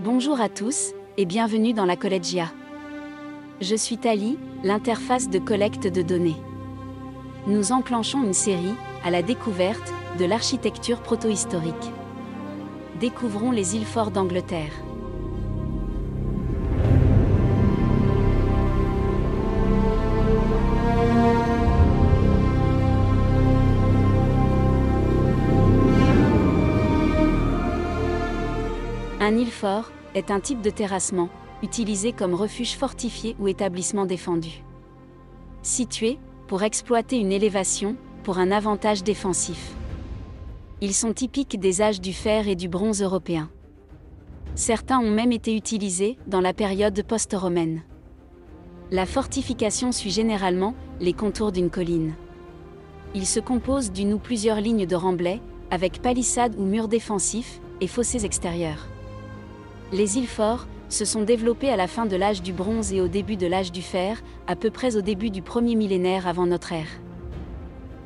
Bonjour à tous, et bienvenue dans la Collegia. Je suis Tali, l'interface de collecte de données. Nous enclenchons une série, à la découverte, de l'architecture protohistorique. Découvrons les îles forts d'Angleterre. Un île fort est un type de terrassement, utilisé comme refuge fortifié ou établissement défendu. Situé, pour exploiter une élévation, pour un avantage défensif. Ils sont typiques des âges du fer et du bronze européens. Certains ont même été utilisés dans la période post-romaine. La fortification suit généralement les contours d'une colline. Il se compose d'une ou plusieurs lignes de remblais, avec palissades ou murs défensifs, et fossés extérieurs. Les îles forts se sont développées à la fin de l'âge du bronze et au début de l'âge du fer, à peu près au début du premier millénaire avant notre ère.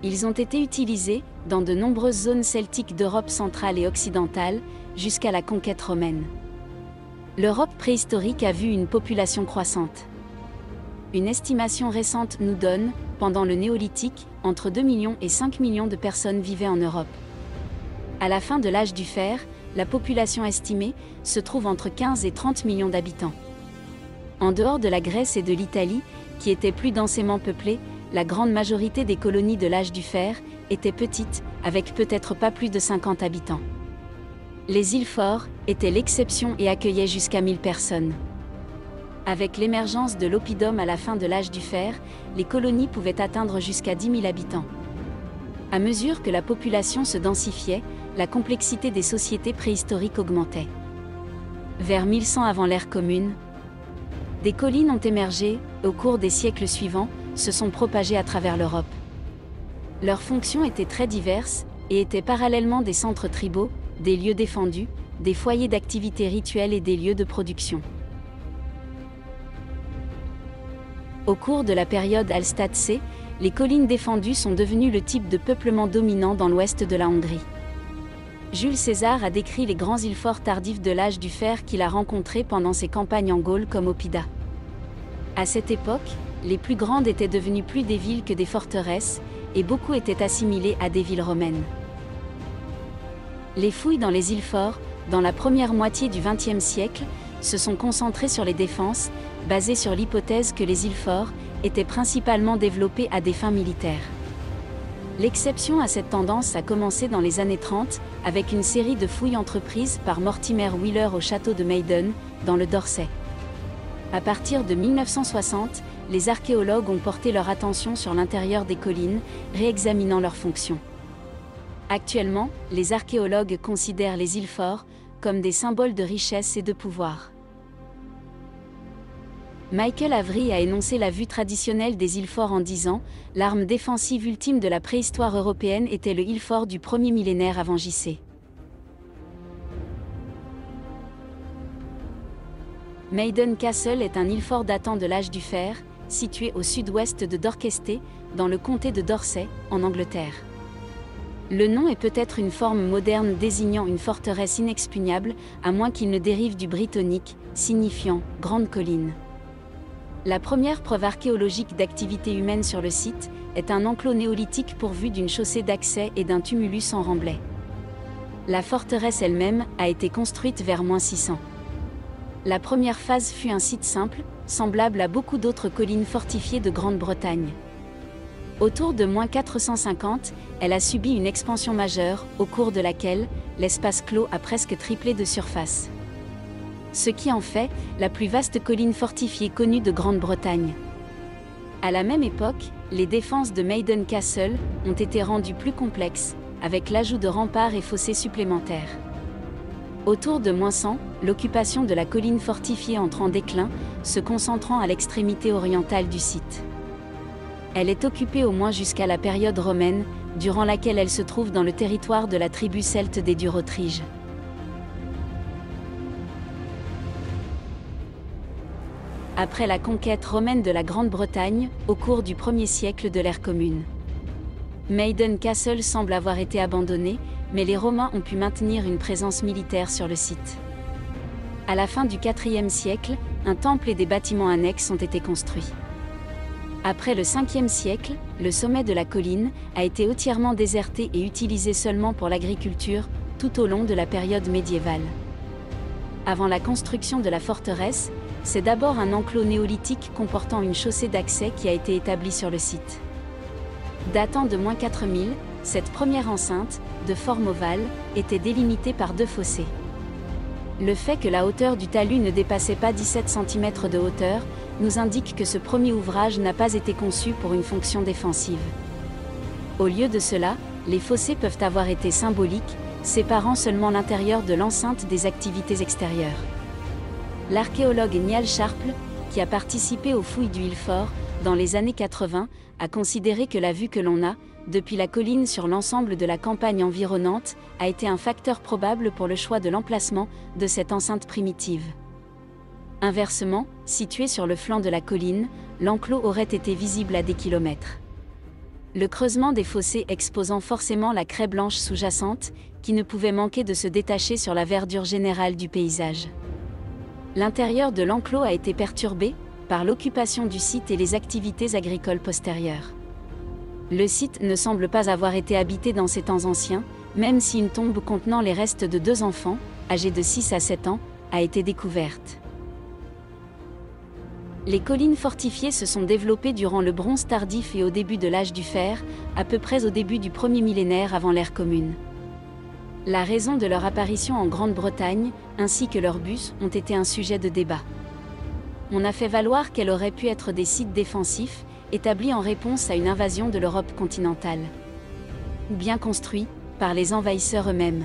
Ils ont été utilisés dans de nombreuses zones celtiques d'Europe centrale et occidentale, jusqu'à la conquête romaine. L'Europe préhistorique a vu une population croissante. Une estimation récente nous donne, pendant le néolithique, entre 2 millions et 5 millions de personnes vivaient en Europe. À la fin de l'âge du fer, la population estimée se trouve entre 15 et 30 millions d'habitants. En dehors de la Grèce et de l'Italie, qui étaient plus densément peuplées, la grande majorité des colonies de l'âge du fer étaient petites, avec peut-être pas plus de 50 habitants. Les îles forts étaient l'exception et accueillaient jusqu'à 1000 personnes. Avec l'émergence de l'oppidum à la fin de l'âge du fer, les colonies pouvaient atteindre jusqu'à 10 000 habitants. À mesure que la population se densifiait, la complexité des sociétés préhistoriques augmentait. Vers 1100 avant l'ère commune, des collines ont émergé, au cours des siècles suivants, se sont propagées à travers l'Europe. Leurs fonctions étaient très diverses, et étaient parallèlement des centres tribaux, des lieux défendus, des foyers d'activités rituelles et des lieux de production. Au cours de la période Hallstattse, les collines défendues sont devenues le type de peuplement dominant dans l'ouest de la Hongrie. Jules César a décrit les grands îles forts tardifs de l'âge du fer qu'il a rencontrés pendant ses campagnes en Gaule comme Oppida. À cette époque, les plus grandes étaient devenues plus des villes que des forteresses, et beaucoup étaient assimilées à des villes romaines. Les fouilles dans les îles forts, dans la première moitié du XXe siècle, se sont concentrées sur les défenses, basées sur l'hypothèse que les îles forts étaient principalement développées à des fins militaires. L'exception à cette tendance a commencé dans les années 30, avec une série de fouilles entreprises par Mortimer Wheeler au château de Maiden, dans le Dorset. À partir de 1960, les archéologues ont porté leur attention sur l'intérieur des collines, réexaminant leurs fonctions. Actuellement, les archéologues considèrent les îles forts comme des symboles de richesse et de pouvoir. Michael Avery a énoncé la vue traditionnelle des îles forts en disant « L'arme défensive ultime de la préhistoire européenne était le île fort du premier millénaire avant JC. » Maiden Castle est un île fort datant de l'âge du fer, situé au sud-ouest de Dorchester, dans le comté de Dorset, en Angleterre. Le nom est peut-être une forme moderne désignant une forteresse inexpugnable, à moins qu'il ne dérive du brittonique, signifiant « grande colline ». La première preuve archéologique d'activité humaine sur le site est un enclos néolithique pourvu d'une chaussée d'accès et d'un tumulus en remblai. La forteresse elle-même a été construite vers -600. La première phase fut un site simple, semblable à beaucoup d'autres collines fortifiées de Grande-Bretagne. Autour de -450, elle a subi une expansion majeure, au cours de laquelle l'espace clos a presque triplé de surface. Ce qui en fait la plus vaste colline fortifiée connue de Grande-Bretagne. À la même époque, les défenses de Maiden Castle ont été rendues plus complexes, avec l'ajout de remparts et fossés supplémentaires. Autour de -100, l'occupation de la colline fortifiée entre en déclin, se concentrant à l'extrémité orientale du site. Elle est occupée au moins jusqu'à la période romaine, durant laquelle elle se trouve dans le territoire de la tribu celte des Durotriges. Après la conquête romaine de la Grande-Bretagne, au cours du 1er siècle de l'ère commune. Maiden Castle semble avoir été abandonné, mais les Romains ont pu maintenir une présence militaire sur le site. À la fin du IVe siècle, un temple et des bâtiments annexes ont été construits. Après le Ve siècle, le sommet de la colline a été entièrement déserté et utilisé seulement pour l'agriculture, tout au long de la période médiévale. Avant la construction de la forteresse, c'est d'abord un enclos néolithique comportant une chaussée d'accès qui a été établie sur le site. Datant de -4000, cette première enceinte, de forme ovale, était délimitée par 2 fossés. Le fait que la hauteur du talus ne dépassait pas 17 cm de hauteur, nous indique que ce premier ouvrage n'a pas été conçu pour une fonction défensive. Au lieu de cela, les fossés peuvent avoir été symboliques, séparant seulement l'intérieur de l'enceinte des activités extérieures. L'archéologue Niall Sharple, qui a participé aux fouilles du Hillfort dans les années 80, a considéré que la vue que l'on a, depuis la colline sur l'ensemble de la campagne environnante, a été un facteur probable pour le choix de l'emplacement de cette enceinte primitive. Inversement, situé sur le flanc de la colline, l'enclos aurait été visible à des kilomètres. Le creusement des fossés exposant forcément la craie blanche sous-jacente, qui ne pouvait manquer de se détacher sur la verdure générale du paysage. L'intérieur de l'enclos a été perturbé par l'occupation du site et les activités agricoles postérieures. Le site ne semble pas avoir été habité dans ces temps anciens, même si une tombe contenant les restes de 2 enfants, âgés de 6 à 7 ans, a été découverte. Les collines fortifiées se sont développées durant le bronze tardif et au début de l'âge du fer, à peu près au début du premier millénaire avant l'ère commune. La raison de leur apparition en Grande-Bretagne, ainsi que leur but, ont été un sujet de débat. On a fait valoir qu'elles auraient pu être des sites défensifs, établis en réponse à une invasion de l'Europe continentale. Ou bien construits par les envahisseurs eux-mêmes.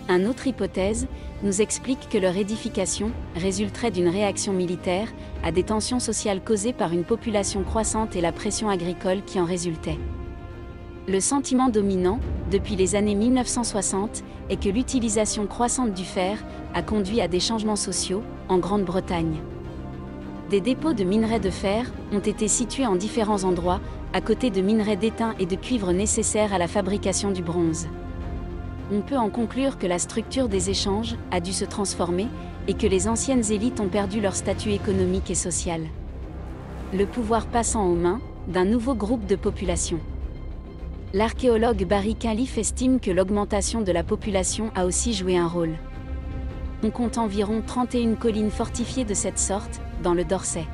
Une autre hypothèse nous explique que leur édification résulterait d'une réaction militaire à des tensions sociales causées par une population croissante et la pression agricole qui en résultait. Le sentiment dominant, depuis les années 1960, est que l'utilisation croissante du fer a conduit à des changements sociaux en Grande-Bretagne. Des dépôts de minerais de fer ont été situés en différents endroits, à côté de minerais d'étain et de cuivre nécessaires à la fabrication du bronze. On peut en conclure que la structure des échanges a dû se transformer, et que les anciennes élites ont perdu leur statut économique et social. Le pouvoir passant aux mains d'un nouveau groupe de population. L'archéologue Barry Califf estime que l'augmentation de la population a aussi joué un rôle. On compte environ 31 collines fortifiées de cette sorte, dans le Dorset.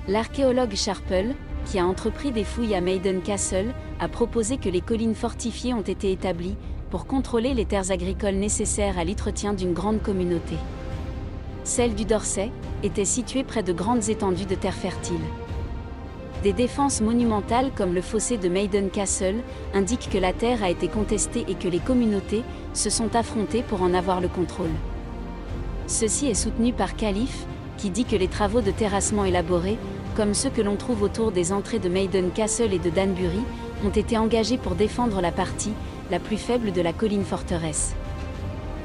L'archéologue Sharple, qui a entrepris des fouilles à Maiden Castle, a proposé que les collines fortifiées ont été établies pour contrôler les terres agricoles nécessaires à l'entretien d'une grande communauté. Celle du Dorset était située près de grandes étendues de terres fertiles. Des défenses monumentales comme le fossé de Maiden Castle indiquent que la terre a été contestée et que les communautés se sont affrontées pour en avoir le contrôle. Ceci est soutenu par Califf, qui dit que les travaux de terrassement élaborés, comme ceux que l'on trouve autour des entrées de Maiden Castle et de Danbury, ont été engagés pour défendre la partie la plus faible de la colline forteresse.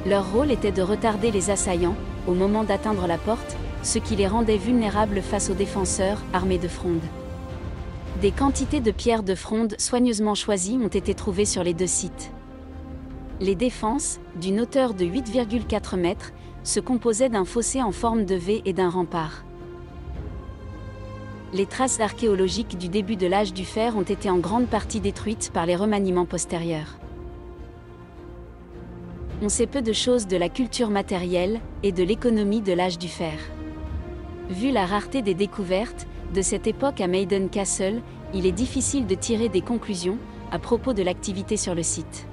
Leur rôle était de retarder les assaillants, au moment d'atteindre la porte, ce qui les rendait vulnérables face aux défenseurs, armés de fronde. Des quantités de pierres de fronde soigneusement choisies ont été trouvées sur les 2 sites. Les défenses, d'une hauteur de 8,4 mètres, se composaient d'un fossé en forme de V et d'un rempart. Les traces archéologiques du début de l'âge du fer ont été en grande partie détruites par les remaniements postérieurs. On sait peu de choses de la culture matérielle et de l'économie de l'âge du fer. Vu la rareté des découvertes de cette époque à Maiden Castle, il est difficile de tirer des conclusions à propos de l'activité sur le site.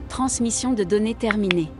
Transmission de données terminée.